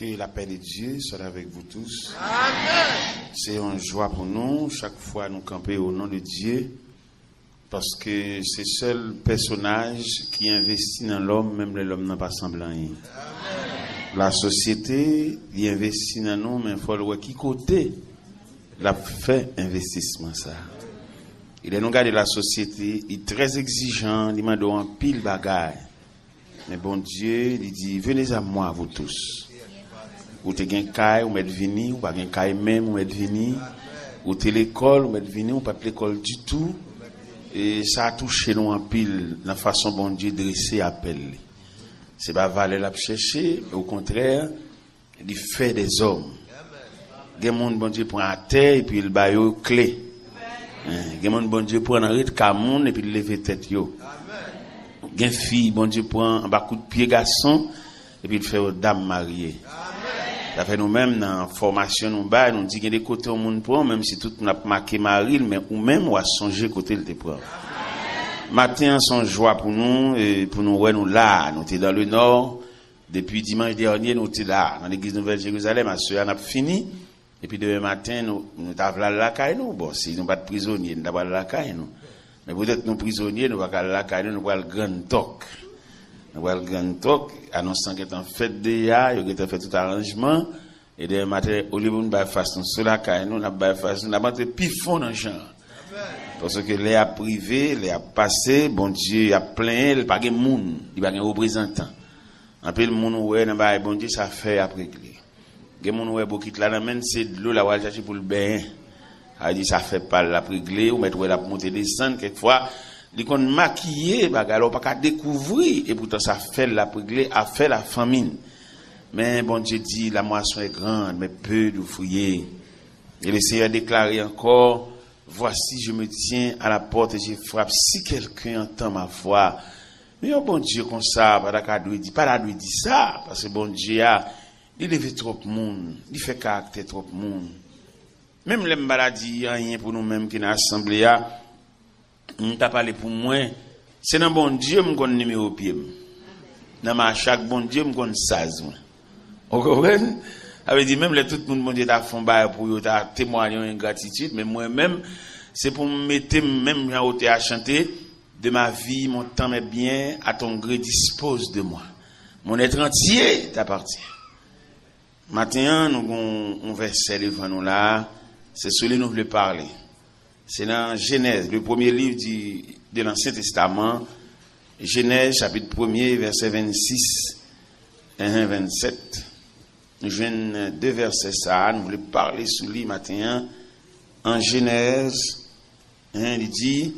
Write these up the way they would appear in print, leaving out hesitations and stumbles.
Que la paix de Dieu soit avec vous tous. Amen. C'est une joie pour nous, chaque fois nous camper au nom de Dieu, parce que c'est le seul personnage qui investit dans l'homme, même l'homme n'a pas semblant. La société, il investit dans nous, mais il faut le voir qui côté la fait investissement ça. Il est non gardé la société, il est très exigeant, il demande un pile bagaille. Mais bon Dieu, il dit venez à moi vous tous. Ou te gen kay, ou met vini, ou pas gen kay même, ou met vini. Ou te l'école, ou met vini, ou pas l'école du tout. Et ça a touché nous en pile, la façon bon Dieu dresser appel. C'est pas valer la chercher, mais au contraire, il fait des hommes. Gen monde bon Dieu prend à terre, et puis il baille aux clés. Gen monde bon Dieu prend en rite camoun, et puis il lève tête yo. Gen fille, bon Dieu prend un bas coup de pied garçon, et puis il fait aux dames mariées. Ça fait nous-mêmes dans la formation, nous dit qu'il y a des côtés où on prend, même si tout n'a pas marqué Marie, mais ou même on a songé côté le prend. Matin, son joie pour nous, et pour nous, ouais, nous là, nous sommes dans le nord. Depuis dimanche dernier, nous sommes là, dans l'église Nouvelle-Jérusalem, ma soeur, on a fini. Et puis demain matin, nous avons la caille, nous. Bon, si nous pas de prisonniers, nous avons la caille, nous. Mais peut-être nous prisonniers, nous avons la caille, nous avons le grand toc. Nous avons le grand toc, annonçant qu'il est en fête déjà, il a fait tout arrangement. Et demain matin, au lieu de nous faire nous sur la caille, nous avons fait nous avons pifon dans le genre. Parce que les a privé, les a passé, bon Dieu a plein, il n'y a pas de monde, il n'y a pas de représentant. Un peu le monde ouais, bon Dieu, ça fait après clé. Les gens ouais, beaucoup là, c'est de l'eau, la va chercher pour le bain. Il dit, ça fait pas la préglé, ou mettre la montée descendre, quelquefois, ils ont maquillé, alors pas qu'à découvrir, et pourtant ça fait la préglé, a fait la famine. Mais bon Dieu dit, la moisson est grande, mais peu d'ouvriers. Et le Seigneur a déclaré encore, voici, je me tiens à la porte et je frappe. Si quelqu'un entend ma voix, mais bon Dieu, comme ça, pas la lui dit ça, parce que bon Dieu il lève trop de monde, il fait caractère trop de monde. Même les maladies, rien pour nous-mêmes qui dans l'assemblée, on t'a parlé pour moi, c'est dans bon Dieu, me connaît numéro au pied. Dans ma chaque bon Dieu, me connaît 16. Vous comprenez? Avait dit même tout le monde bon Dieu t'a fait bail pour témoigner une gratitude, mais moi-même c'est pour me mettre même en haute à chanter de ma vie, mon temps mes biens à ton gré dispose de moi. Mon être entier t'appartient. Maintenant nous avons un verset devant nous là, c'est celui nous voulons parler. C'est dans Genèse, le premier livre de l'Ancien Testament, Genèse chapitre 1er verset 26 et 27. Nous jouons deux versets ça, nous voulons parler sous lui matin. En Genèse, il dit,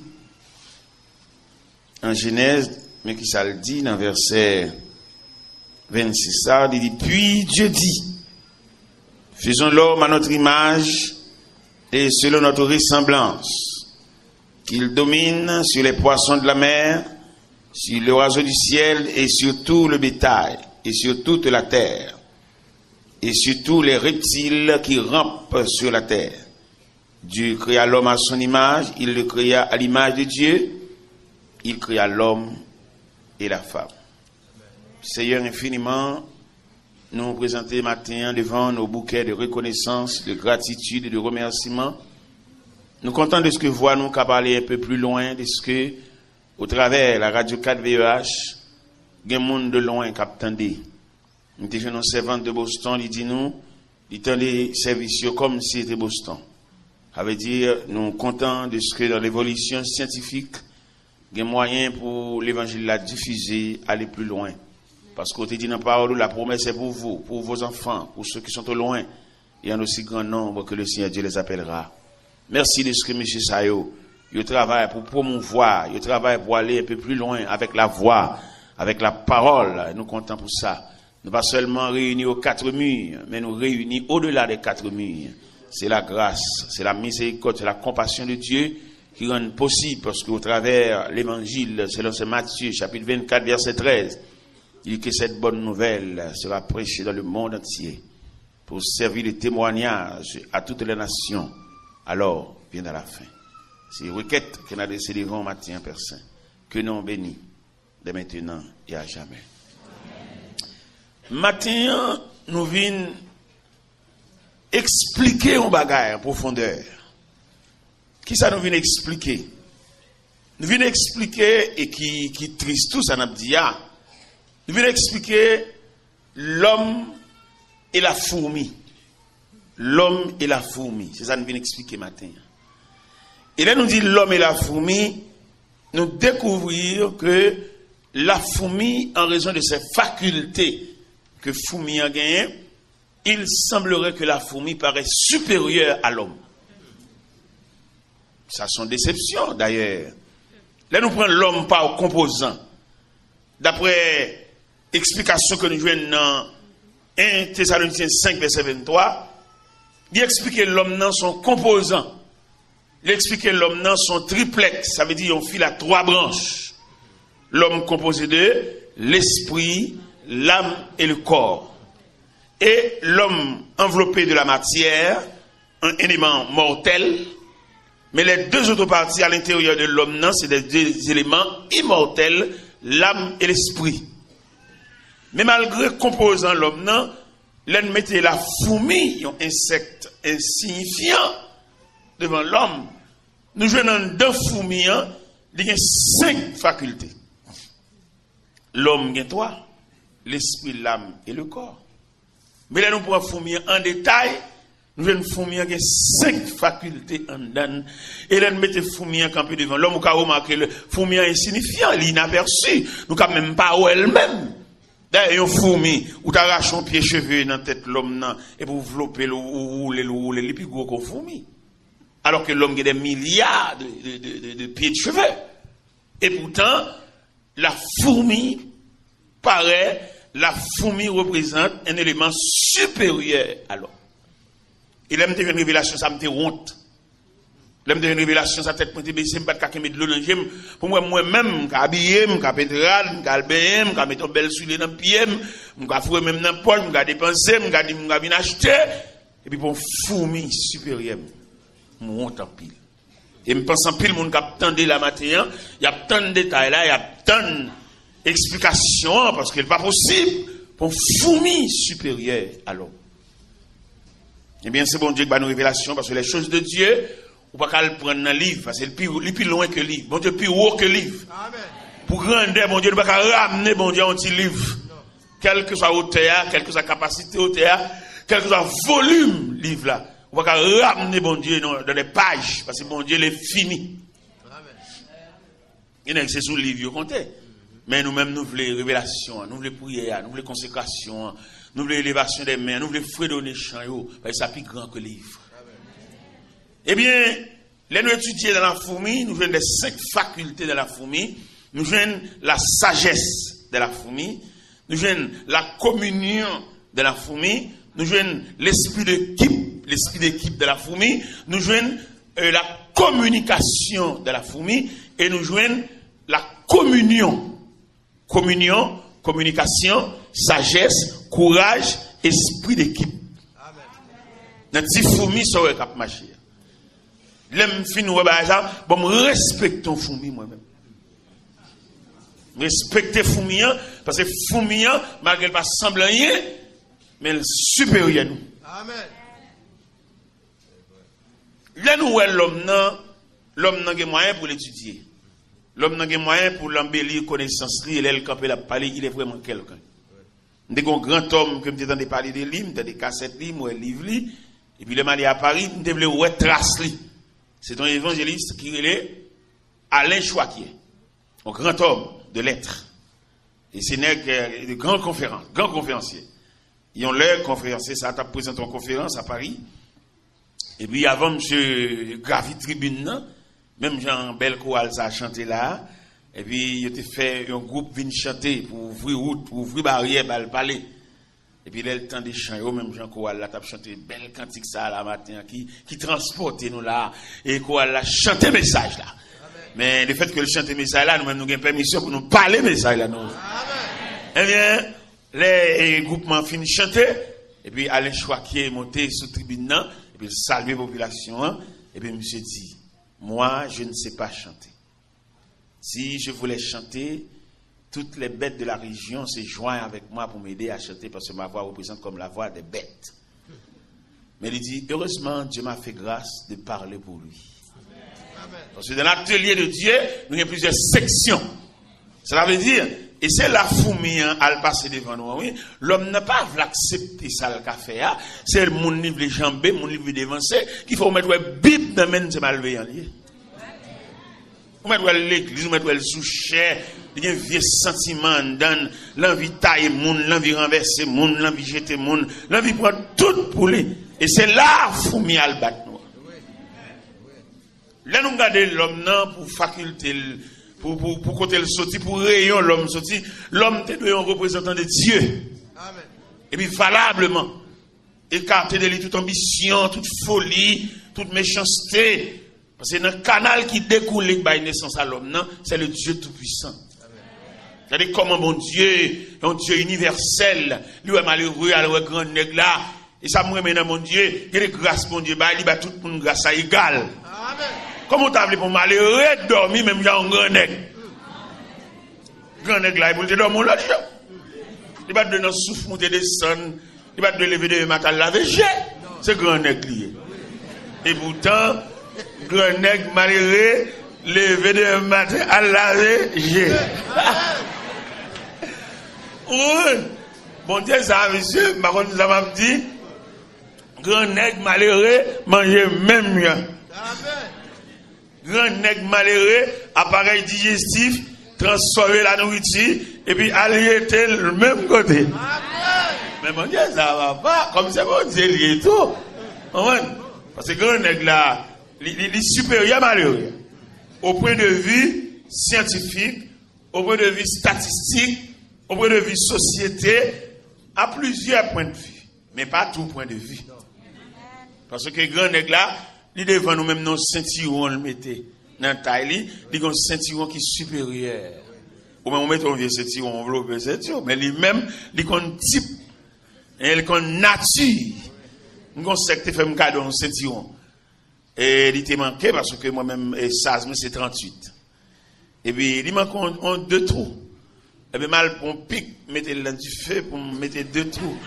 en Genèse, mais qui ça le dit dans verset 26, ça, il dit, puis Dieu dit, faisons l'homme à notre image et selon notre ressemblance, qu'il domine sur les poissons de la mer, sur les oiseaux du ciel et sur tout le bétail et sur toute la terre. Et sur tous les reptiles qui rampent sur la terre. Dieu créa l'homme à son image, il le créa à l'image de Dieu, il créa l'homme et la femme. Seigneur infiniment, nous nous présentons matin devant nos bouquets de reconnaissance, de gratitude et de remerciement. Nous comptons de ce que voix nous qu'à parler un peu plus loin, de ce que, au travers la radio 4VEH, il y a un monde de loin qui attendait. Nous avons un servant de Boston, il dit nous, il tend les services comme si c'était Boston. Ça veut dire, nous comptons de ce que dans l'évolution scientifique, il y a moyen pour l'évangile la diffuser, aller plus loin. Parce qu'on te dit dans la parole, la promesse est pour vous, pour vos enfants, pour ceux qui sont au loin. Il y en a aussi grand nombre que le Seigneur Dieu les appellera. Merci de ce que M. Sayo, il travaille pour promouvoir, il travaille pour aller un peu plus loin avec la voix, avec la parole. Nous comptons pour ça. Nous pas seulement réunis aux quatre murs, mais nous réunis au-delà des quatre murs. C'est la grâce, c'est la miséricorde, c'est la compassion de Dieu qui rend possible, parce qu'au travers l'évangile, selon ce Matthieu, chapitre 24, verset 13, il dit que cette bonne nouvelle sera prêchée dans le monde entier pour servir de témoignage à toutes les nations. Alors, viendra la fin. C'est une requête qu'on a adressée devant matin, Père Saint, que nous bénis de maintenant et à jamais. Matin, nous venons expliquer un bagage en profondeur. Qui ça nous vient expliquer? Nous venons expliquer, et qui triste tout ça, nous venons expliquer l'homme et la fourmi. L'homme et la fourmi. C'est ça que nous venons expliquer matin. Et là, nous dit l'homme et la fourmi, nous découvrir que la fourmi, en raison de ses facultés que fourmi a gagné, il semblerait que la fourmi paraît supérieure à l'homme. Ça, c'est une déception, d'ailleurs. Là, nous prenons l'homme par composant. D'après l'explication que nous jouons dans 1 Thessaloniciens 5, verset 23, il explique l'homme dans son composant. Il explique l'homme dans son triplex. Ça veut dire qu'on file à 3 branches. L'homme composé de l'esprit, l'âme et le corps. Et l'homme enveloppé de la matière, un élément mortel. Mais les 2 autres parties à l'intérieur de l'homme, non, c'est des 2 éléments immortels, l'âme et l'esprit. Mais malgré composant l'homme, non, l'on mettait la fourmi, un insecte insignifiant, devant l'homme. Nous jouons dans 2 fourmis, il y a 5 facultés. L'homme a 3, l'esprit, l'âme et le corps. Mais là, nous prenons fourmi en détail. Nous avons fourmi qui a 5 facultés en dedans. Et là, nous mettons fourmi en campé devant l'homme. Nous avons remarqué le fourmi insignifiant, l'inaperçu. Nous n'avons même pas où elle-même. D'ailleurs, une fourmi, où tu arraches un pied cheveux dans la tête de l'homme, et pour envelopper le rouler, les plus gros qu'on fourmi. Alors que l'homme a des milliards de pieds de cheveux. Et pourtant, la fourmi représente un élément supérieur à l'homme. Et là, une révélation, ça me fait honte. Là, une révélation, ça tête pointée baissée, je ne peux pas mettre de l'eau dans le gym. Pour moi-même, je habillé, je pétrale, je baigner, je mettre un bel soulier dans le pied, je fouer même dans le poche, je dépenser, je venir acheter. Et puis, pour fourmi supérieure, je honte en pile. Et je pense en pile, le monde qui attendait la matin, il y a tant de détails là, il y a tant d'explications, parce que ce n'est pas possible pour fourmi supérieure à l'homme. Eh bien, c'est bon Dieu qui va nous révélation, parce que les choses de Dieu, on ne peut pas le prendre dans le livre, parce que c'est plus loin que le livre. Bon Dieu, plus haut que le livre. Amen. Pour grandir, bon Dieu, ne peut pas ramener bon Dieu un petit livre. Non. Quelle que soit la hauteur, quelle que soit la capacité hauteur, quel que soit le volume livre là. On ne peut pas ramener bon Dieu dans les pages, parce que bon Dieu, il est fini. Il y a c'est sous le livre, il compte. Mais nous-mêmes, nous voulons révélation, nous voulons prière, nous voulons consécration. Nous voulons l'élévation des mains, nous voulons fredonner chant, parce que ça plus grand que le livre. Eh bien, là nous étudions dans la fourmi, nous jouons les 5 facultés de la fourmi, nous jouons la sagesse de la fourmi, nous jouons la communion de la fourmi, nous jouons l'esprit d'équipe de la fourmi, nous jouons la communication de la fourmi, et nous jouons la communion. Communion, communication, sagesse, courage, esprit d'équipe. Notre petit fourmi saurait cap marcher. L'aime fin ou ça, bon respectons fourmi moi-même. Respectez fourmi parce que fourmi malgré pas semble rien, mais elle supérieur à nous. Amen. Là nous l'homme n'a pas moyen pour l'étudier. L'homme n'a pas moyen pour l'embellir connaissance et elle camper la parler, il est vraiment quelqu'un. Des grand homme que me t'entendais parler des livres, des cassettes livres, des livres et puis le mal à Paris, me devait ouais trace li. C'est un évangéliste qui est Alain Chouaquier, un grand homme de lettres. Et c'est un grand conférencier. Ils ont l'air conférencier, ça a présenté en conférence à Paris. Et puis avant monsieur Gravi Tribune, même Jean Belcoal ça a chanté là. Et puis il a fait un groupe vient chanter pour ouvrir route, pour ouvrir barrière, pour le palais. Et puis il a le temps des chants, même Jean Coal là, a chanté belle cantique ça là matin qui transporte nous là et Coal là chanter message là. Amen. Mais le fait que le chanter message là, nous même nous avons permission pour nous parler message là nous. Amen. Eh bien, les groupements finissent chanter et puis Alain Chouaquier est monté sur tribune là et puis il salue la population et puis monsieur dit moi je ne sais pas chanter. Si je voulais chanter, toutes les bêtes de la région se joignent avec moi pour m'aider à chanter parce que ma voix représente comme la voix des bêtes. Mais il dit, heureusement, Dieu m'a fait grâce de parler pour lui. Parce que dans l'atelier de Dieu, nous avons plusieurs sections. Cela veut dire, et c'est la fourmi à le passer devant nous. Oui. L'homme n'a pas accepté ça le café. C'est mon livre les jambes, mon livre dévancé, qu'il faut mettre une Bible dans le c'est malveillant. Vous mettez l'église, vous mettez le sous-cher, il y a un vieux sentiment dans l'envie de tailler monde, l'envie de renverser monde, l'envie de jeter monde, l'envie de prendre tout pour lui. Et c'est là fourmi à le battre. Là, nous regardons l'homme pour faculté, pour côté le sorti, pour rayon l'homme sorti. L'homme est un représentant de Dieu. Amen. Et puis, valablement, écarter de lui toute ambition, toute folie, toute méchanceté. Parce que dans le canal qui découle de la naissance à l'homme, c'est le Dieu Tout-Puissant. C'est-à-dire comment mon Dieu, un Dieu universel, lui est malheureux, alors est grand nègre là. Et ça me remet dans mon Dieu, il y a des grâces, mon Dieu, il y a tout le monde grâce à égal. Amen. Comment tu as appelé pour malheureux dormir, même il y a un grand nègre. Grand nègre là, il peut te dormir là, déjà. Il va te donner un souffle, monter, descendre. Il va te lever de matin, laver, j'ai. C'est grand nègre lié. Et pourtant, grand nègre malheureux, lever de matin, à laver, j'ai. Bon Dieu, ça, monsieur, ma contre, ça m'a dit, grand nègre malheureux, manger même mieux. Grand nègre malheureux, appareil digestif, transformer la nourriture, et puis aller le même côté. Amen. Mais mon Dieu, ça va pas, comme c'est mon Dieu, il est tout. Parce que grand nègre là, il est supérieur malheureux. Au point de vue scientifique, au point de vue statistique, au point de vue société, à plusieurs points de vue. Mais pas tout point de vue. Parce que grand nègre là, il devant nous même nos ceinturons le mettait dans la taille, il a un ceinturon qui est supérieur. Ou même on met un vieux ceinturon, on veut ceinturon, mais lui-même, il a un type, il a une nature. Nous sait que tu fais un cadeau un ceinturon. Et il était manqué parce que moi-même, ça, c'est 38. Et puis, il manque un 2 trous. Et bien, mal pour un pic, mettez le du feu pour mettre 2 trous.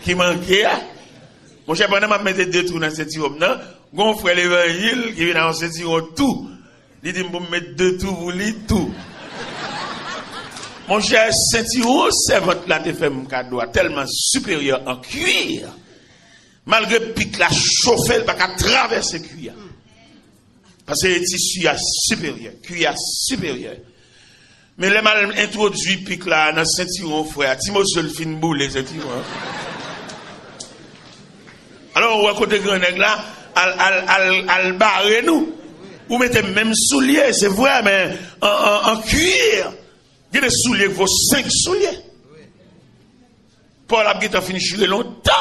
Qui manquait, mon cher, pendant que je mettais 2 trous dans ce ceinturon, non? Gon frère l'évangile qui vient dans ce ceinturon tout. Il dit pour mettre 2 trous pour lui tout. Mon cher, ceinturon, c'est votre là te fait mon cadeau tellement supérieur en cuir. Malgré pique la chauffer, il va pas traverser cuir. Parce que le tissu est supérieur, cuir supérieur. Mais les mal introduit pique là dans ceinturon frère, Timothée le fin boule les ceinturons. Alors on va côté grand nègre là, al barrer nous. Ou mettez même souliers, c'est vrai mais en cuir. Il y a des souliers vaut 5 souliers. Paul a fini chez longtemps.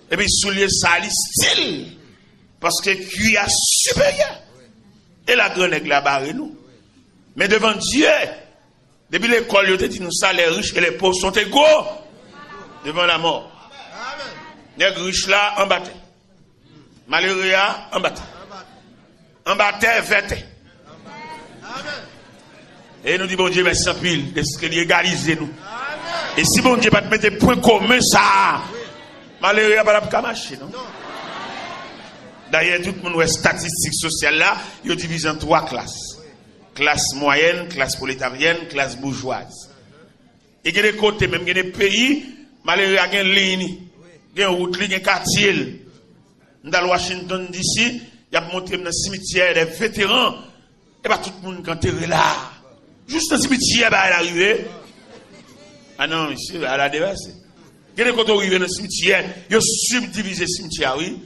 Et puis souliers ça style parce que cuir supérieur. Et la grande nègre la barrer nous. Mais devant Dieu, depuis l'école, il a dit nous ça, les riches et les pauvres sont égaux devant la mort. Les riches là, en bataille. Malheureux là, en bataille. En bataille, vêté. Et nous disons, bon Dieu, merci en pile, de ce qu'il égalise nous. Et si bon Dieu va te mettre des points communs, ça, malheureux là, pas marcher, non? D'ailleurs, tout le monde est statistique sociale là, il est divisé en 3 classes. Classe moyenne, classe prolétarienne, classe bourgeoise. Et il y a des côtés, même il y a des pays, malheureux, il y a une ligne, il y a une route, il y a un quartier. Dans Washington d'ici, il y a montré dans le cimetière des vétérans, et pas tout le monde quand est là. Juste dans le cimetière, il est arrivé. Ah non, ici, elle a dépassé. Il y a des côtés où il y a dans le cimetière, il y a subdivisé le cimetière, oui.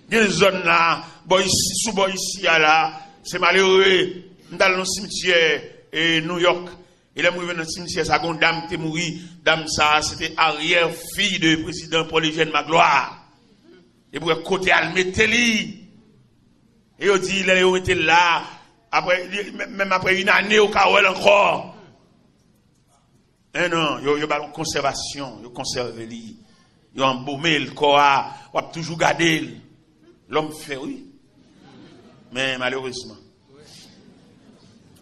Il y a des zones là, bon ici, sous-bord ici, là, c'est malheureux. Dans le cimetière et New York, il est mort dans le cimetière, ça une dame qui est morte, dame ça, c'était arrière-fille du président Paul-Eugène Magloire. Et pour côté Almeteli. Et il dit, il était là, après, même après une année au Kawel encore. Et non, il y a une conservation, il y a conservé, il y a embaumé le corps, il a toujours gardé. L'homme fait oui. Mais malheureusement,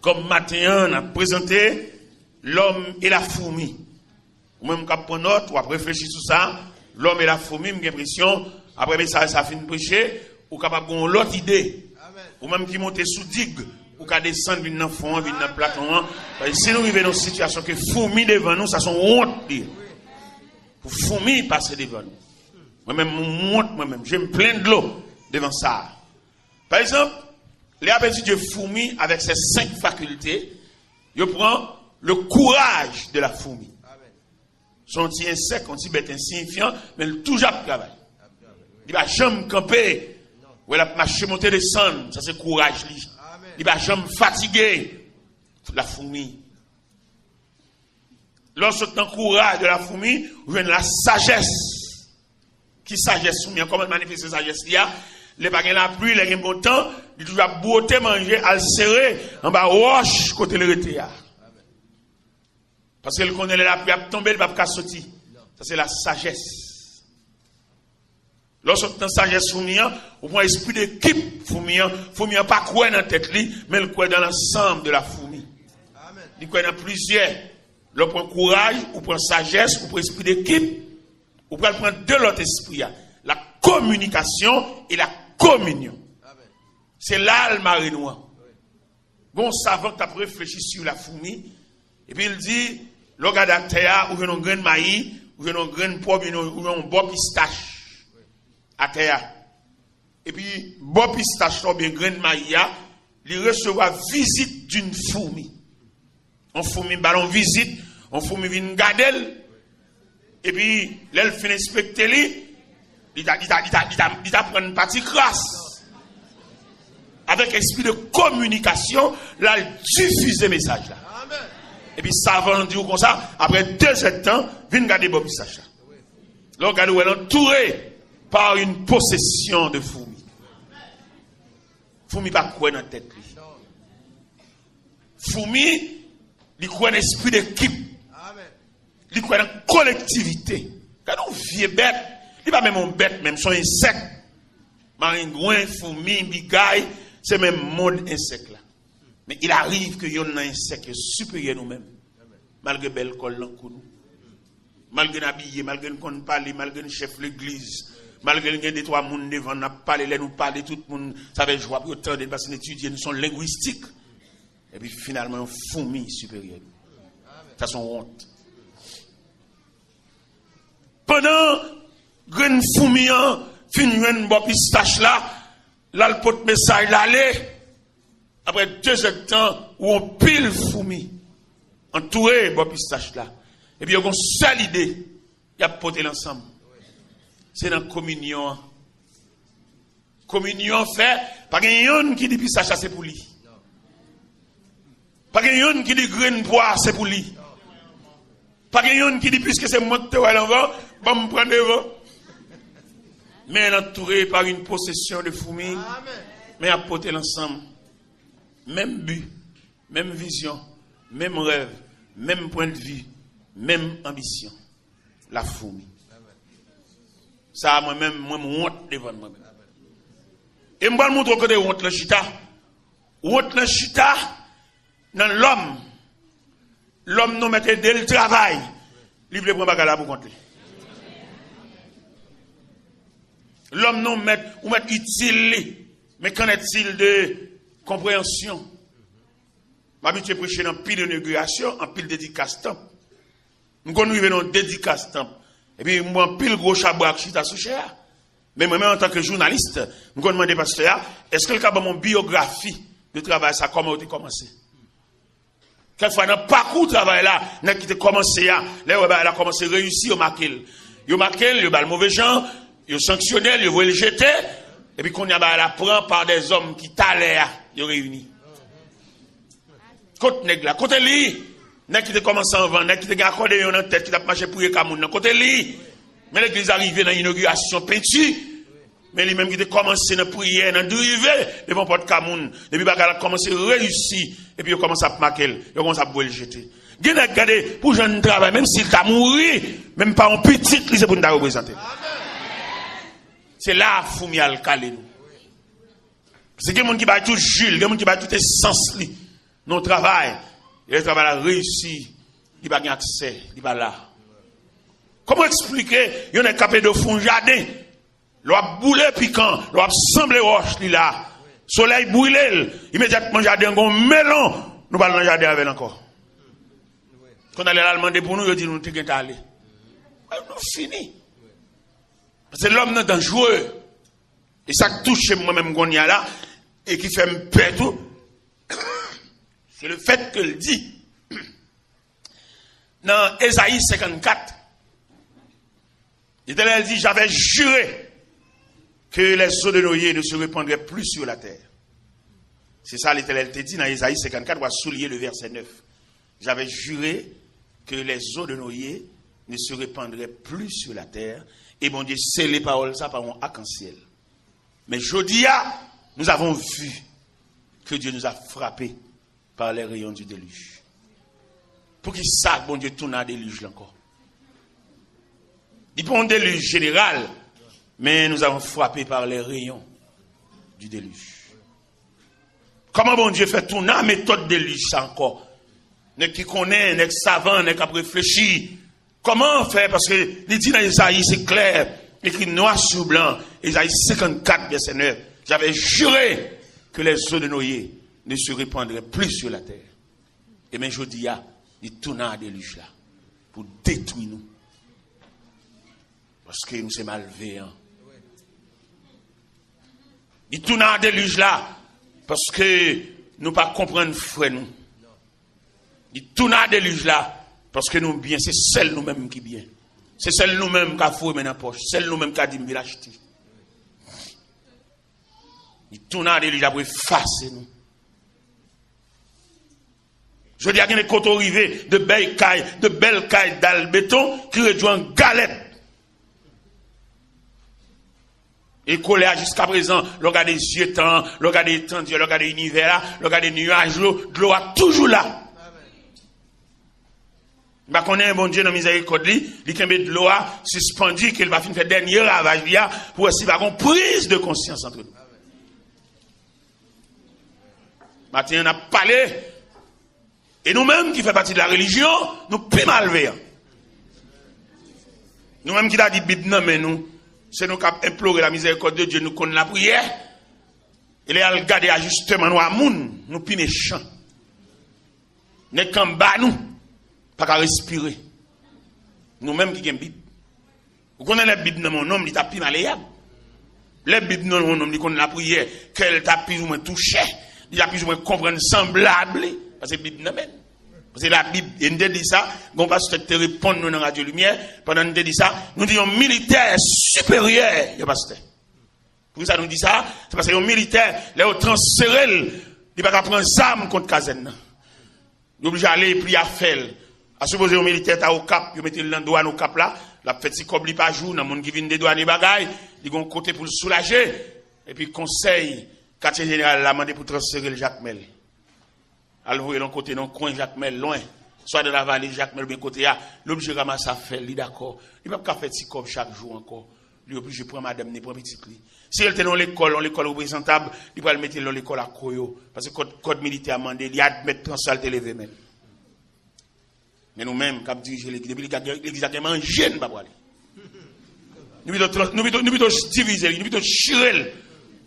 comme matin, on a présenté l'homme et la fourmi. Ou même quand on note, ou après réfléchir sur ça, l'homme et la fourmi, j'ai l'impression, après ça finit de prêcher, ou capable d'avoir l'autre idée. Ou même qui monte sous digue, ou qui descend, vient dans le fond, vient dans le platon. Si nous vivons dans une situation que fourmi devant nous, ça sont honte. Pour fourmi passer devant nous. Moi-même, moi-même, je me plains de l'eau devant ça. Par exemple, les aperçus de fourmi avec ses 5 facultés, il prend le courage de la fourmi. Son petit insecte, son petit bête insignifiant, mais il toujours travaille. Il va jamais camper, ou il va marcher, monter, descendre, ça c'est courage. Il va jamais fatiguer la fourmi. Lorsque tu as le courage de la fourmi, vous avez la sagesse. Qui sagesse fourmi? Comment manifester cette sagesse? Il y a les baguettes la pluie, les bon temps, il toujours beauté manger, à le serrer, en bas roche, côté le reté. Parce qu'elle connaît la pluie, elle tomber, elle va pas sortir. Ça c'est la sagesse. Lorsque tu as sagesse fourmi, vous prenez l'esprit d'équipe fourmi pas quoi dans la tête, mais le quoi dans l'ensemble de la fourmi. Il croit dans plusieurs. Là, on prend courage, on prend sagesse, on prend esprit d'équipe, on prend deux autres esprits. La communication et la communion. C'est là le marée noir. Bon savant qui a réfléchi sur la fourmi, et puis il dit, le regarde à terre, où il y a un grain de maïs, où il y a un grain de pomme, où il y a un bon pistache à terre. Et puis, bon pistache, ou bien grain de maïs, il recevra visite d'une fourmi. On fourmi ballon visite, on fourmi vient garder, et puis, l'elle finit inspecter lui, il t'a pris une partie crasse. Avec esprit de communication, là, il diffuse le message là. Et puis, ça va dire comme ça, après 2 heures de temps, vient garder Bob Pistache là. Là, regardez où elle est entourée par une possession de fourmis. Fourmi pas quoi dans la tête. Fourmi, il croit dans l'esprit d'équipe. Il croit dans la collectivité. Quand on vit bête, il n'est pas même un bête, même son insecte. Maringouin, fourmi, bigaille, c'est même monde insecte là. Mais il arrive que y a un insecte supérieur à nous-mêmes. Malgré belle colle dans nous. Malgré habillé, malgré qu'on parle, malgré le chef de l'église, malgré qu'il y a des 3 personnes devant nous parler, nous parler, tout le monde, ça va jouer pour autant de parce qu'on étudie, nous sommes linguistiques. Et puis finalement, un fourmi supérieur. Ça sont honte. Pendant que fourmi finit une bonne pistache là, le porte message l'aller. Après 2 heures de temps, où on pile fourmi, entouré bonne pistache là. Et puis, il y a une seule idée, il y a porté l'ensemble. C'est dans la communion. Communion fait, pas quelqu'un qui dit pistache c'est pour lui. Pas quelqu'un qui dit grain poire c'est pour lui. Pas quelqu'un qui dit puisque c'est moi qui te vois l'envers, va me prendre devant. Mais entouré par une possession de fourmis, mais à porter l'ensemble. Même but, même vision, même rêve, même point de vue, même ambition. La fourmi. Ça, moi-même, moi, honte devant moi-même. Et je vais vous montrer que honte le chita. Honte le chita dans l'homme. L'homme nous mettait dès le travail. Il veut prendre bagala pour compter. L'homme nous met utile. Mais qu'en est-il de compréhension? M'habitué à prêcher dans pile d'inauguration, en pile dédicace temps. Nous connaissons dans dédicace temps. Et puis, moi, pile gros chabrak chita sous cher. Mais moi-même, en tant que journaliste, nous demandons pasteur, est-ce que le cas de mon biographie de travail, ça comment a commencé? Quelquefois, dans le parcours de travail là, n'a qui a commencé là, elle a commencé à réussir au marquer. Il a marqué, il a le mauvais gens, il a sanctionné, il a le jeter. Et puis, qu'on y a, elle apprend par des hommes qui t'allaient, ils ont réuni. Côté nègre là, côté lui, nèg qui te commencé à vendre, nèg qui te accordé en tête, qui t'a marché pour les Cameroun, côté lui. Mais l'église arrivé dans l'inauguration peinture, mais lui même qui te commencé dans prière, dans driver devant porte Cameroun, depuis bagarre a commencé à réussir, et puis il commence à marquer, il commence à boire le jeter. Regardez, pour jeune travail, même s'il t'a mouru, même pas en petit, c'est pour nous représenter. C'est là, Foumial calé nous. C'est quelqu'un qui va tout Jules, quelqu'un qui va tout essence, non travail. Et le travail a réussi il n'a pas accès, il n'est pas là. Comment expliquer, il y a un capé de fond jardin, l'on boule piquant, l'on semble roche, il là. Soleil brûlé, immédiatement jardin, on melon, nous parlons dans le jardin avec encore. Quand on allait la demander pour nous, il dit nous t'es allé. Nous fini. Parce que l'homme est dangereux. Et ça touche moi-même qu'on y a là, et qui fait me peur tout. C'est le fait que le dit. Dans Ésaïe 54, l'Éternel dit, j'avais juré que les eaux de Noé ne se répandraient plus sur la terre. C'est ça l'Éternel te dit dans Ésaïe 54, on va souligner le verset 9. J'avais juré que les eaux de Noé ne se répandraient plus sur la terre. Et bon Dieu, c'est les paroles ça par un arc-en-ciel. Mais Jodia, nous avons vu que Dieu nous a frappés par les rayons du déluge. Pour qu'il sache, bon Dieu, tourne à déluge là encore. Il prend un déluge général, mais nous avons frappé par les rayons du déluge. Comment bon Dieu fait tourner la méthode déluge ça encore? N'est qui connaît, n'est savant, n'est qu'à réfléchir. Comment faire? Parce que il dit dans Isaïe, c'est clair, écrit noir sur blanc, Isaïe 54, verset 9. J'avais juré que les eaux de Noé ne se répandraient plus sur la terre. Et bien je dis, il tourne à déluge là, pour détruire nous. Parce que nous sommes malveillants. Il tourne à déluge là, parce que nous ne pas comprendre frère nous. Il tourne à déluge là, parce que nous bien, c'est celle nous-mêmes qui bien. C'est celle nous-mêmes qui a fouillé dans la poche. Celle nous-mêmes qui a dit de l'acheter. Il tourne à déluge là pour effacer nous. Je dis à des côtes arrivées de belles cailles d'albéton qui rejoignent en galette. Et collé jusqu'à présent, le regard des yeux temps, le regard des temps, le regard des univers là, le regard des nuages, de l'eau est toujours là. Bah, qu'on ait un bon Dieu dans miséricorde, il kembe de l'eau suspendu, qu'il va faire dernier ravage, pour essayer d'avoir une prise de conscience entre nous. Maintenant, on a parlé, et nous-mêmes qui faisons partie de la religion, nous plus malveillants. Nous-mêmes qui avons dit Bible, non, mais nous, c'est nous qui avons imploré la miséricorde de Dieu, nous connaissons la prière, et les regarder ajustement nous à moun, nous plus méchants. Nous sommes bas, nous. Pas qu'à respirer. Nous-mêmes qui avons Bible. Vous connaissez la Bible dans mon nom, il t'a plus malléable. La Bible dans mon nom, il connaît la prière, qu'elle t'a plus ou moins touché, il a plus ou moins comprendre semblable, parce que la Bible n'a même. Parce que la Bible, il nous dit ça, on va se te répondre dans la Radio Lumière, pendant nous dit ça, nous disons militaire supérieur, il pasteur. Pour ça nous dit ça, c'est parce que les militaires, les transférés, il va pas prendre armes contre Kazen. Il est obligé d'aller et puis à faire. À supposer un militaire ta au cap, il mettait le douane au cap là, la fait si comme pas jour, dans monde qui vient des douanes et bagailles, il gon côté pour le soulager et puis conseil quartier général l'a demandé pour transférer le Jacmel. Alors voyez l'on côté non coin Jacmel loin, soit de la vallée Jacmel bien côté là, l'obligé ramasser faire, il d'accord. Il pas faire si comme chaque jour encore. Il obligé prendre madame ni prend petit cli. Si elle était dans l'école représentable, il va le mettre dans l'école à Koyo parce que code militaire a demandé il admettre transal lever même. Mais nous-mêmes, quand dirigeons l'église, l'église a mangé, nous pas aller. Nous devons diviser, nous devons chirer.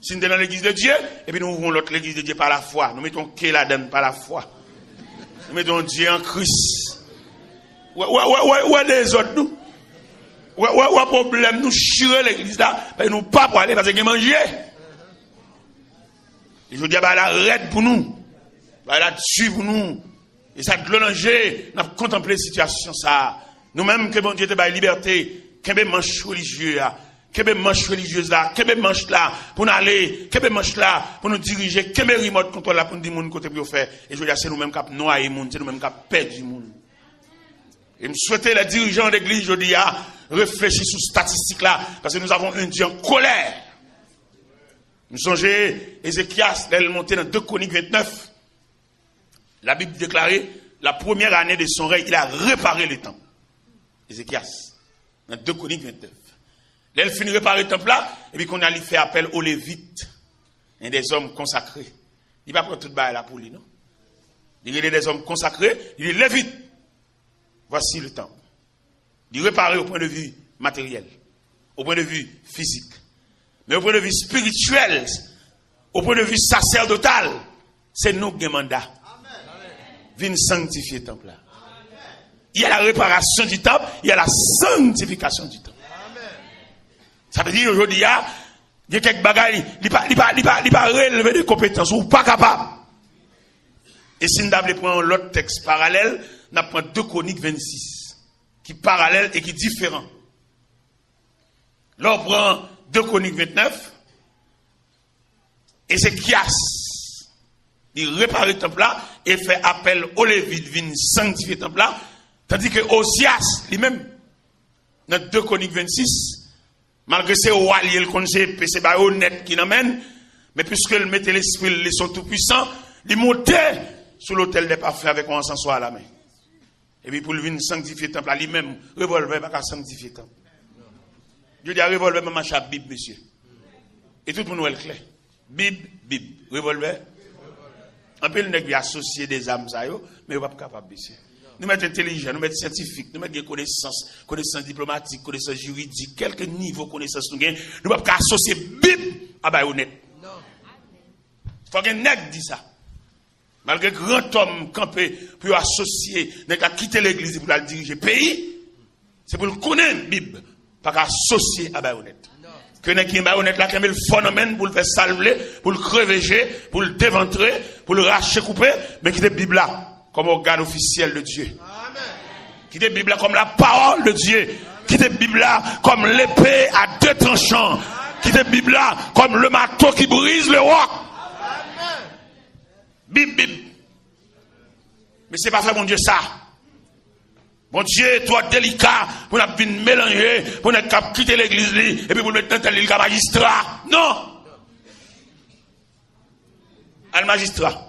Si nous sommes dans l'église de Dieu, et puis nous ouvrons l'autre l'église de Dieu par la foi. Nous mettons qui là-dedans par la foi. Nous mettons Dieu en Christ. Où est les autres, nous? Où est problème? Nous chirer l'église là, mais nous pas pour aller parce que nous manger. Et je dis, bah, la raide pour nous. Bah, la dessus pour nous. Et ça glonge, n'a contemplé la situation ça. Nous-mêmes que bon Dieu te baille liberté, qu'est manche religieuse là, qu'est manche religieuse là, qu'est manche là pour nous aller, qu'est manche là pour nous diriger, qu'est remote contrôle là pour nous dire monde côté pour faire. Et je veux dire c'est nous-mêmes qui noyer monde, c'est nous-mêmes qui perdre du monde. Et me souhaiter les dirigeants d'église je dis réfléchir sur statistiques là parce que nous avons un Dieu en colère. Nous songez Ézéchias, elle montait dans 2 Chroniques 29. La Bible déclarait, la première année de son règne, il a réparé le temple. Ézéchias, dans 2 Chroniques 29. Là, il finit de réparer le temple là, et puis qu'on a fait appel aux Lévites, et des hommes consacrés. Il va prendre tout le bail là pour lui, non? Il y a des hommes consacrés, il est Lévite. voici le temple. Il réparer au point de vue matériel, au point de vue physique, mais au point de vue spirituel, au point de vue sacerdotal, c'est nous qui avons mandat. Viens sanctifier le temple là. Il y a la réparation du temple, il y a la sanctification du temple. Ça veut dire aujourd'hui, il y a quelques bagailles, il ne pas relever des compétences, ou pas capable. Et si nous prenons l'autre texte parallèle, nous prenons 2 Chroniques 26, qui est parallèle et qui est différent. Là, on prend 2 Chroniques 29, Ézéchias, il répare le temple là, et fait appel aux Lévites, viennent sanctifier le temple là, tandis que Osias, lui-même, dans 2 Chroniques 26, malgré ses rois, il connaissait, c'est pas honnête qui n'amène, mais puisqu'il mettait l'esprit, les sont tout puissants, il montait sur l'autel des parfums avec un encensoir à la main. Et puis pour lui venir sanctifier le temple, là, lui-même, revolver, pas qu'à sanctifier le temple. Je dis à revolver, même à Bible, monsieur. Et tout le monde est clair. Bible, revolver. Un peu le nègre qui associé des âmes, ça, mais il n'est pas capable, monsieur. Nous mettons intelligent, nous mettons scientifique, nous mettons connaissances diplomatiques, connaissances juridiques, quelques niveaux de connaissances nous gagnons. Nous ne pouvons pas associer Bible à baïonnette. Il faut qu'un nègre dise ça. Malgré grand homme campé pour associer, nègre à quitter l'église pour la diriger le pays, c'est pour le connaître Bible, pas qu'associer à baïonnette. Que nègre qui est baïonnette là, qui met le phénomène pour le faire salver, pour le crever, pour le déventrer, pour le racher, couper, mais qui est Bible là. Comme organe officiel de Dieu. Qui est Bible comme la parole de Dieu. Qui est Bible comme l'épée à 2 tranchants. Qui est Bible comme le marteau qui brise le roc. Bible. Mais c'est pas fait mon Dieu ça. Mon Dieu, toi délicat pour ne pas mélanger, pour ne pas quitter l'église et puis pour mettre dans tel magistrat. Non. Un magistrat.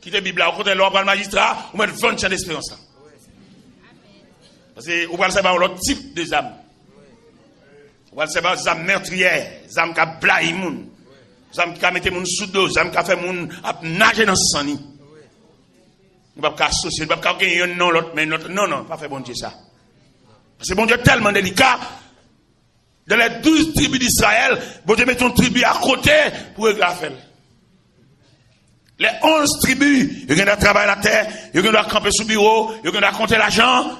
Qui te Bible là, au côté de l'ordre le magistrat, ou mettre 20 ans d'espérance là. Parce que, vous allez savoir l'autre type de âme. Vous allez savoir des âmes meurtrières, des âmes qui blaillent les gens, des âmes qui mettent les gens sous dos, des âmes qui font les gens nager dans le sang. Nous ne pouvons pas associer, nous ne pouvons pas gagner un nom, l'autre, mais notre. Non, pas faire bon Dieu ça. Parce que bon Dieu est tellement délicat. Dans les 12 tribus d'Israël, bon Dieu met ton tribu à côté pour régler l'affaire. Les 11 tribus, ils ont travailler la terre, ils ont camper sous bureau, ils ont compter l'argent.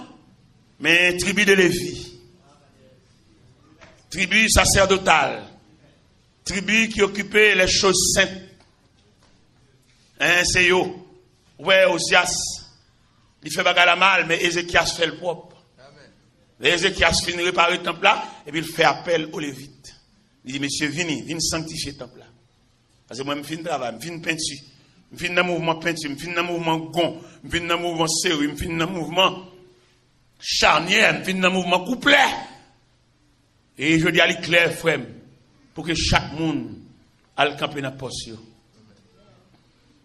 Mais tribu de Lévi, tribu sacerdotale, tribu qui occupait les choses saintes. C'est yo. Ouais, Osias, il fait bagarre la mal, mais Ézéchias fait le propre. Ézéchias finit réparer le temple là, et puis il fait appel aux Lévites. Il dit, monsieur, venez sanctifier le temple là. Parce que moi, je finis travail, je finis peinture. Je finis dans le mouvement peinture, je finis dans le mouvement gond, je finis dans le mouvement série, je finis dans le mouvement charnière, je finis dans le mouvement couplet. Et je dis à l'éclair, frère, pour que chaque monde aille camper dans la posture.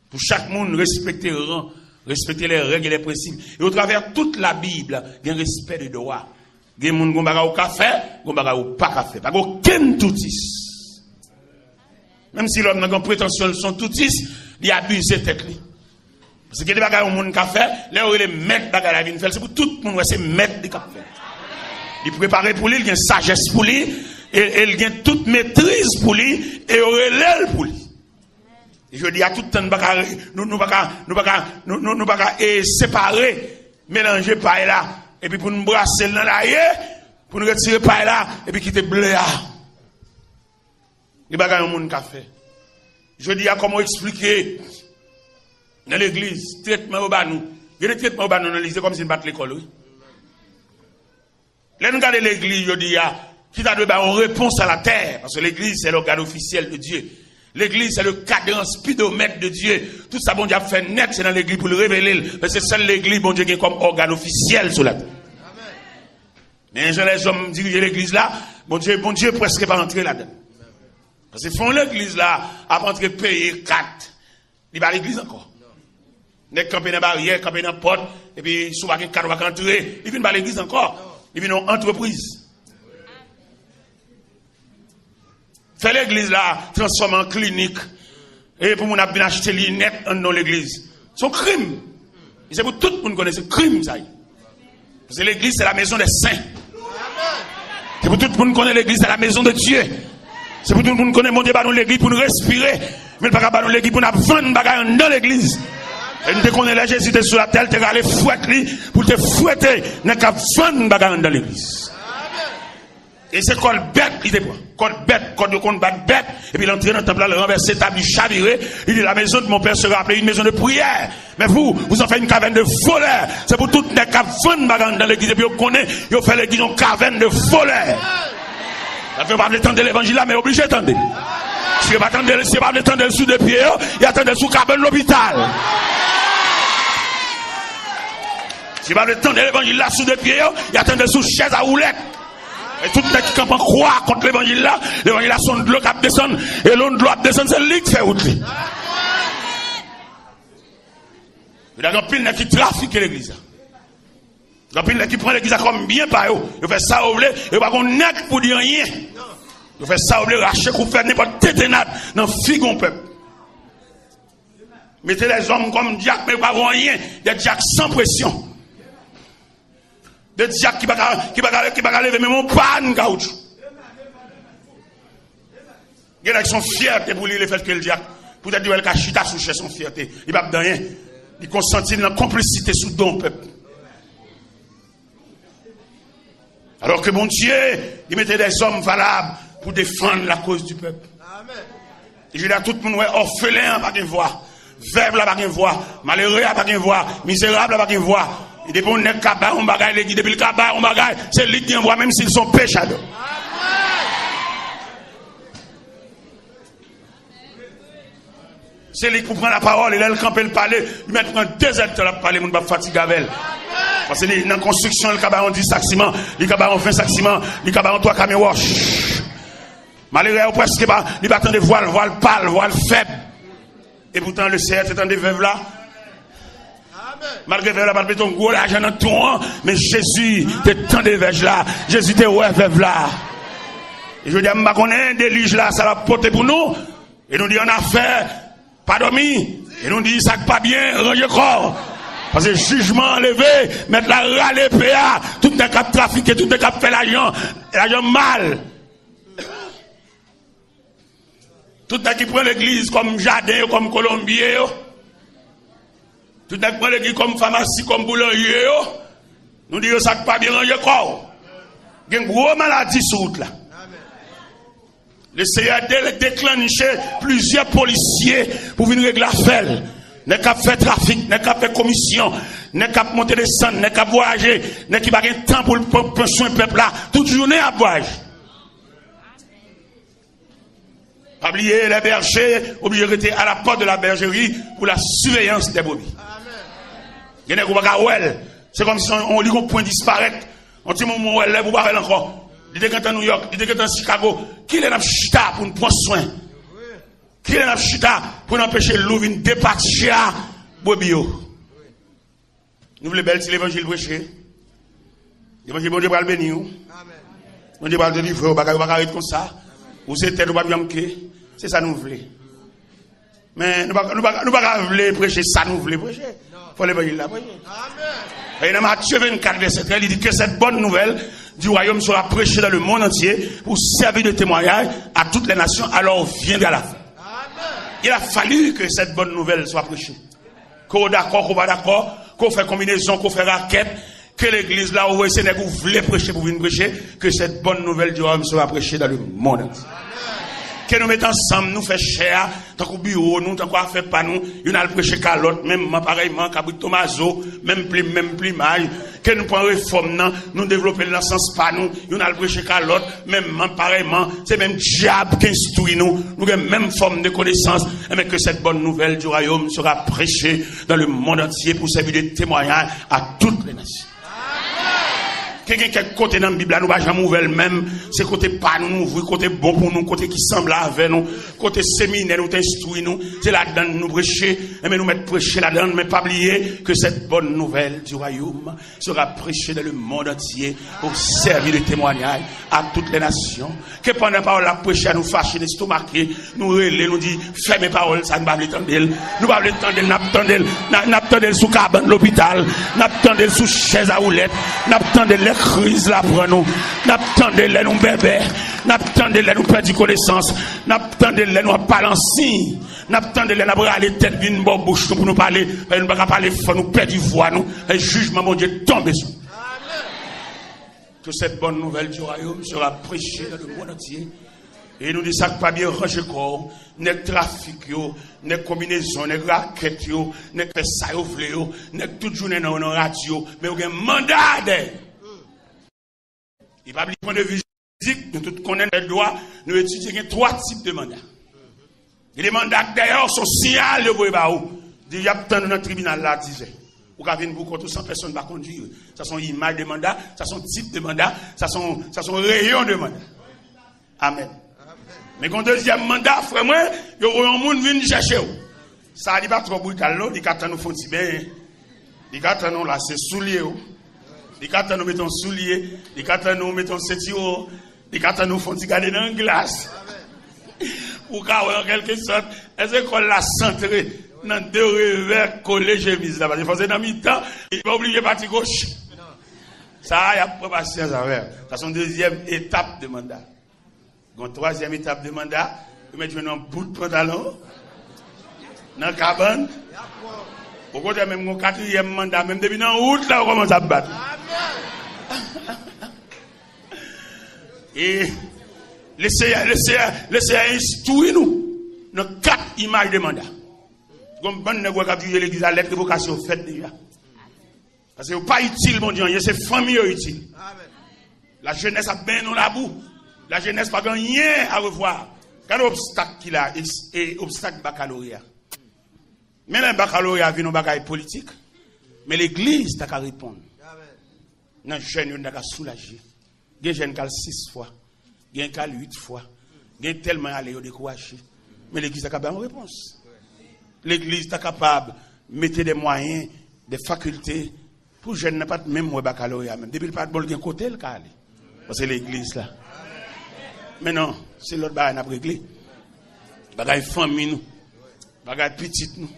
Pour chaque monde respecter le rang, respecter les règles et les principes. Et au travers toute la Bible, il y a un respect des droits. Il y a des gens qui ont un café, qui ont pas café. Pas aucun toutis. Même si l'homme n'a pas prétention de son toutis, il abuse ses têtes. Parce que les bagages au monde café, là où il est maître bagages la vie, c'est pour tout le monde, c'est maître de café. Il prépare pour lui, il a une sagesse pour lui, et il a toute maîtrise pour lui, et il relève pour lui. Et je dis à tout le temps, nous ne pouvons pas séparer, mélanger par là, et puis pour nous brasser dans l'arrière, pour nous retirer par là, et puis quitter bleu là. Les bagages au monde café. Je dis à comment expliquer dans l'église, traitement au banou. Il y a des traitements au banou dans l'église, comme si nous battions l'école, oui. Là, nous regardons l'église, je dis à qui a de réponse à la terre, parce que l'église, c'est l'organe officiel de Dieu. L'église, c'est le cadran speedomètre de Dieu. Tout ça, bon Dieu a fait net, c'est dans l'église pour le révéler. Mais c'est seule l'église, bon Dieu, qui est comme organe officiel sur la terre. Mais les hommes dirigent l'église là, bon Dieu presque pas entrer là-dedans. Parce qu'ils font l'église là, avant de payer 4. Il va à l'église encore. Ils sont campés dans la barrière, campés dans la porte, et puis souvent, 4 va entrer. Ils viennent à l'église encore. Ils viennent en entreprise. Fait l'église là, transforme en clinique. Et pour nous, on a bien acheté les lunettes dans l'église. C'est un crime. Et c'est pour tout le monde connaît ce crime, ça. Parce que l'église, c'est la maison des saints. C'est pour tout le monde connaît l'église, c'est la maison de Dieu. C'est pour tout le monde connaît mon Dieu, nous l'église pour nous respirer. Mais pas qu'à nous l'église pour nous vendre bagaille dans l'église. Et nous te connaissons Jésus était sur la terre, tu es allé fouetter pour te fouetter, n'a qu'à vendre bagaille dans l'église. Et c'est quoi le bête, il était quoi le bête, quand on bat bête, et puis l'entrée dans le temple, le renverser, table, chaviré, il dit la maison de mon père sera appelée une maison de prière. Mais vous en faites une caverne de voleurs. C'est pour tout les cas vendre bagaille dans l'église, et puis on connaît, ils ont fait l'église une caverne de voleurs. Ça fait pas attendre l'évangile là, mais obligé d'attendre. Si vous pas attendre sous des pieds, il attend sous cabane de l'hôpital. Si vous pas attendre l'évangile là sous des pieds, il attend sous chaise à roulette. Et tout le monde qui comprend croire contre l'évangile là son de l'eau qui descend, et l'eau de l'eau qui descend, c'est lui qui fait route. Il y a un pile qui trafique l'église. Il y a un pile qui prend l'église comme bien par eux. Il fait ça au blé, et pas qu'on n'a pour dire rien. Il fait ça au blé, racher, qu'on fait n'importe téténade dans le figon peuple. Mettez les hommes comme diacres, mais pas rien, des diacres sans pression. Des diacres qui va lever même un pan caoutchouc. Il y en a qui sont fiers pour lui le fait que le diacre, peut-être qu'il a chita sous son fierté. Il va pas rien. Il consentit dans la complicité sous don peuple. Alors que mon Dieu, il mettait des hommes valables pour défendre la cause du peuple. Et je dis à tout le monde, orphelin n'a pas de voix, veuve n'a pas de voix, malheureux n'a pas de voix, misérable n'a pas de voix. Et depuis on est cabas, on bagaille, les guides, depuis le cabas, on bagaille, c'est lui qui envoie, même s'ils sont pécheurs. C'est lui qui prend la parole, il a le camper le palais, il met 2 heures de parler, on va fatiguer avec elle. Parce que dans la construction, le cabas, on 10 sacs ciment, le cabas, on 20 sacs ciment, le cabas, on 3 camions wash. Malheureux, presque pas, il va attendre voile pâle, voile faible. Et pourtant, le CR, c'est un des veuves là. Malgré que la palme ton gros l'argent dans tout, mais Jésus, t'es tant de veuves là. Jésus, t'es ouais, veuve là. Et je dis, je ne connais des liges là, ça va porter pour nous. Et nous dit, on a fait, pas dormi. Et nous dit, ça pas bien, ranger corps. Parce que jugement enlevé, mettre la râle PA, tout le cap trafiqué, tout le cap fait l'argent mal. Tout le qui prend l'église comme jardin, comme colombier. Tout le qui prend l'église comme pharmacie, comme boulanger. Nous disons ça pas bien ranger corps. Il y a une grosse maladie sur route là. Le CAD déclenché plusieurs policiers pour venir régler l'affaire. N'est qu'à faire trafic, n'est qu'à faire commission, n'est qu'à monter des centres, n'est qu'à voyager, n'est qu'à pas de temps pour prendre soin du peuple là. Toute journée à voyager. Pas oublier les bergers, obligés de rester à la porte de la bergerie pour la surveillance des brebis. Il y a des gens c'est comme si on lit un point disparaître. On dit mon elle vous parlez encore. Il était à New York, il était à Chicago. Qui est dans chita pour nous prendre soin? Qui est dans chita pour nous empêcher l'ouvre une départie à brebis? Nous voulons belle si l'évangile prêché. L'évangile bon Dieu va le bénir. Bon Dieu va le délivrer, on va arrêter comme ça. Ou c'est tête ou pas bien clé. C'est ça nous voulons. Mais nous pas voulons prêcher ça nous voulons prêcher. Faut l'évangile là prêcher. Amen. Et dans Matthieu 24 verset 13, il dit que cette bonne nouvelle du royaume sera prêchée dans le monde entier pour servir de témoignage à toutes les nations, alors viendra la fin. Il a fallu que cette bonne nouvelle soit prêchée. Qu'on d'accord, qu'on va d'accord, qu'on fait combinaison, qu'on fait raquette, que l'église là où vous voulez prêcher pour venir prêcher, que cette bonne nouvelle du royaume sera prêchée dans le monde entier. Que nous mettons ensemble, nous faisons cher, tant qu'au bureau, nous, tant qu'on fait pas nous, nous allons prêcher qu'à l'autre, même pareillement, qu'à Tomaso, même plumage, que nous prenons réforme, nous développons dans le sens pas nous, nous allons prêcher qu'à l'autre, même pareillement, c'est même diable qui instruit nous avons même forme de connaissance, mais que cette bonne nouvelle du royaume sera prêchée dans le monde entier pour servir de témoignage à toutes les nations. Quelques côté dans la Bible, nous ne pouvons jamais ouvrir même. C'est côté pas nous ouvrir, côté bon pour nous, côté qui semble avec nous, côté séminaire, nous t'instruire nous. C'est là-dedans nous prêcher, mais nous mettre prêcher là-dedans, mais pas oublier que cette bonne nouvelle du royaume sera prêchée dans le monde entier pour servir de témoignage à toutes les nations. Que pendant la parole la prêcher à nous fâcher, nous stomaquer, nous relais, nous dit, fais mes paroles, ça ne va pas l'étendre. Nous ne va pas l'étendre, n'attendons sous cabane l'hôpital, n'attendons sous chaise à roulette, n'attendons les crises là pour nous, n'attendons les nous bébés, n'attendons les nous perdre connaissance, n'attendons les nous balancer, n'attendons les nous aller tête d'une bonne bouche pour nous parler, nous ne pouvons pas parler, nous perdre voix, nous, et jugement, mon Dieu, tombe sur nous. Que cette bonne nouvelle du royaume sera prêchée dans le monde entier. Et nous disons ça pas bien ranger corps, n'est trafic, n'est combinaison, n'est raquette, n'est que ça, n'est toute journée dans la radio, mais on a un mandat d'aide. Il va pas point de vue physique, nous tous connaissons les droits, nous étudions 3 types de mandats. Et les mandats d'ailleurs sont signalés pour les barreaux. Il y a tant dans le tribunal là, disait. Ou quand vient beaucoup 100 personnes ne va conduire. Ça sont images de mandat, ça sont types de mandat, ça sont rayons de mandat. Amen. Mais quand deuxième mandat, frère, moi, il y a un monde qui vient chercher. Ça n'est pas trop brutal, il y a nous font si bien. Il y a nous là, c'est soulier. Il y a nous mettons soulier, il y a nous mettons ceinture, il y a nous font si garder dans la glace. Pour qu'en quelque sorte, est-ce qu'on l'a centré dans 2 revers collés chemise là, parce que c'est dans mi-temps, il va oublier partie gauche. Ça, il y a pas patience à faire. Ça, c'est une deuxième étape de mandat. Une troisième étape de mandat, vous mettez un bout de pantalon, dans la cabane. Au côté même mon 4e mandat, même depuis dans la route, là, on commence à battre. Et laissez instruire nous dans 4 images de mandat. Comme bon nègre qui a l'église à lettre de vocation faite déjà. Parce que ce n'est pas utile, mon Dieu, c'est famille utile. La jeunesse a bien dans la boue. La jeunesse n'a pas rien à revoir. Quel obstacle qu'il a, et obstacle baccalauréat. Mais le baccalauréat vient dans le bagaille politique. Mais l'église n'a qu'à répondre. Non, jeune, n'a qu'à soulager. Il y a des jeunes qui ont 6 fois. Il y a des qui ont 8 fois. Il y a tellement allé au découragé. Mais l'église n'a qu'à avoir une réponse. L'église est capable de mettre des moyens, des facultés, pour que je n'ai pas de même baccalauréat. Depuis le pas de côté, le cas. Parce que l'église là. Mais non, c'est l'autre bagaille n'a pas réglé. Bagaille famille nous. Bagaille petite nous.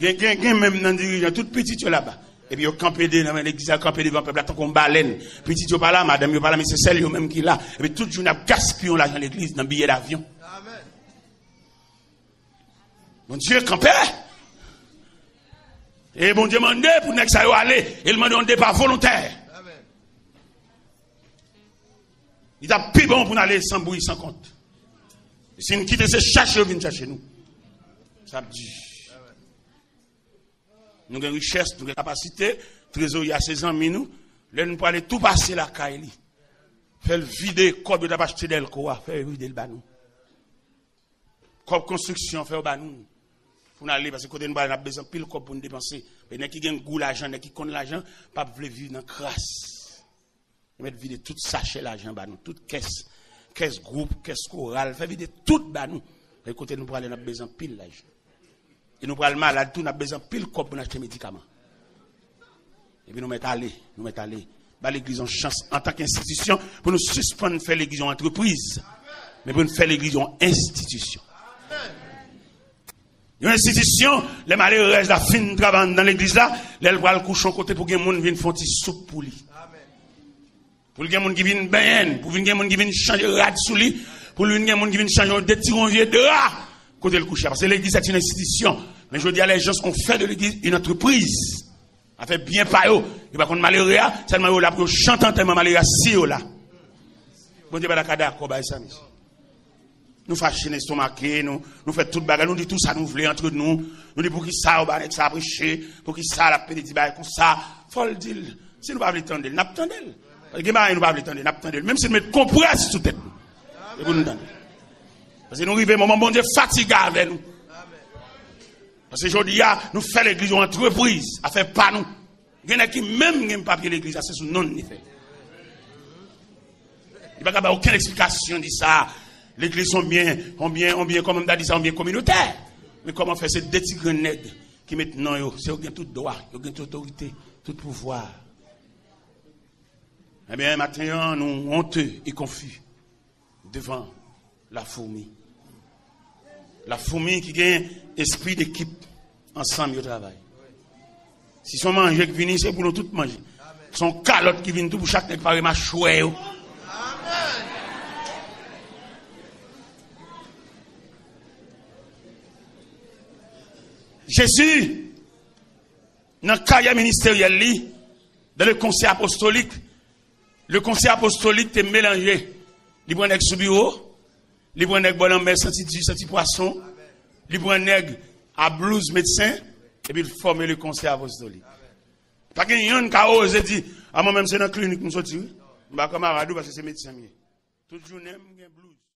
Il y a même dans les dirigeants, tout petit là-bas. Et puis, ils ont campé dans l'église, ils ont campé devant le peuple, tant qu'on baleine. Petit, ils sont pas là, madame, ils sont pas là, mais c'est celle même qui est là. Et puis, toute journée, ils gaspillent l'argent de l'église dans le billet d'avion. Mon Dieu, campé. Et mon Dieu, demandé pour que ça aille aller. Et il m'a demandé par volontaire. Il a plus bon pour aller sans bruit, sans compte. Et si nous quittons ces chercheurs, ils viennent chercher nous. Ça me dit. Nous avons une richesse, nous avons une capacité. Trésor, il y a 16 ans, nous. Là, nous pouvons aller tout passer la caille. Faire vider, comme nous avons acheté d'elle, quoi. Faire vider le banou. Comme construction, faire le banou. Pour nous aller, parce que côté nous avons besoin de pile pour nous dépenser. Mais nous qui avons goût l'argent, nous qui connaissent l'argent, pas voulu vivre dans la crasse. Nous mettons vider tout sachet l'argent, banou, toute caisse groupe, caisse chorale, faire vider tout banou. Et côté nous pour aller, nous avons besoin de pile l'argent. Et nous prenons le malade, nous avons besoin de pile corps pour acheter des médicaments. Et puis nous mettons aller. Bah, l'église en chance en tant qu'institution pour nous suspendre faire l'église en entreprise. Mais pour nous faire l'église en institution. Une institution, les malheureux restent la fin de travail dans l'église là, les va le coucher côté pour que les gens viennent faire une soupe pour lui. Pour que les gens qui viennent bien, pour que les gens qui viennent changer de rad sous lui, pour que les gens qui viennent changer de tiron vieux de rad, côté le coucher. Parce que l'église est une institution. Mais je dis à les gens qu'on fait de l'église une entreprise. On fait bien par eux. Il va contre malheureux, c'est le malheureux là pour chanter tellement malheureux si eux là. Bon Dieu, pas d'accord, bah, ça, monsieur. Nous fâchons les stomacs, nous faisons tout le bagage, nous disons tout ça, nous voulons entre nous. Nous disons pour qui ça, ça a prêché, pour qui ça, la pédétie, comme ça. Faut le dire. Si nous ne pouvons pas l'attendre, nous n'attendons. Parce que nous ne pouvons pas l'attendre, nous n'attendons. Même si nous mettons compresse sous tête. Et vous nous donnez. Parce que nous arrivons à un moment, bon Dieu, fatigué avec nous. Parce que aujourd'hui, nous faisons l'église en entreprise, à faire pas nous. Il y en a qui même n'aiment pas l'église, c'est sous non nous fait. Il n'y a pas aucune explication de ça. L'église sont bien, comme on a dit ça, on bien communautaire. Mais comment faire ces deux petits nègres qui maintenant, c'est ont tout droit, ils ont toute autorité, tout pouvoir. Eh bien, maintenant, nous honteux et confus devant la fourmi. La fourmi qui a un esprit d'équipe ensemble au travail. Si son manger qui vient, c'est pour nous tous manger. Son calotte qui vient tout pour chaque nègre par ma chouette. Jésus, dans le carrière ministériel, dans le conseil apostolique est mélangé. Il prend un sous bureau, il prend un bon homme, senti poisson, il prend un à blouse médecin, et puis il forme le conseil apostolique. Pas qu'il y a un qui a osé dire, moi-même c'est dans la clinique, je suis sorti, je suis comme un radou parce que c'est médecin. Toute journée, je suis blouse.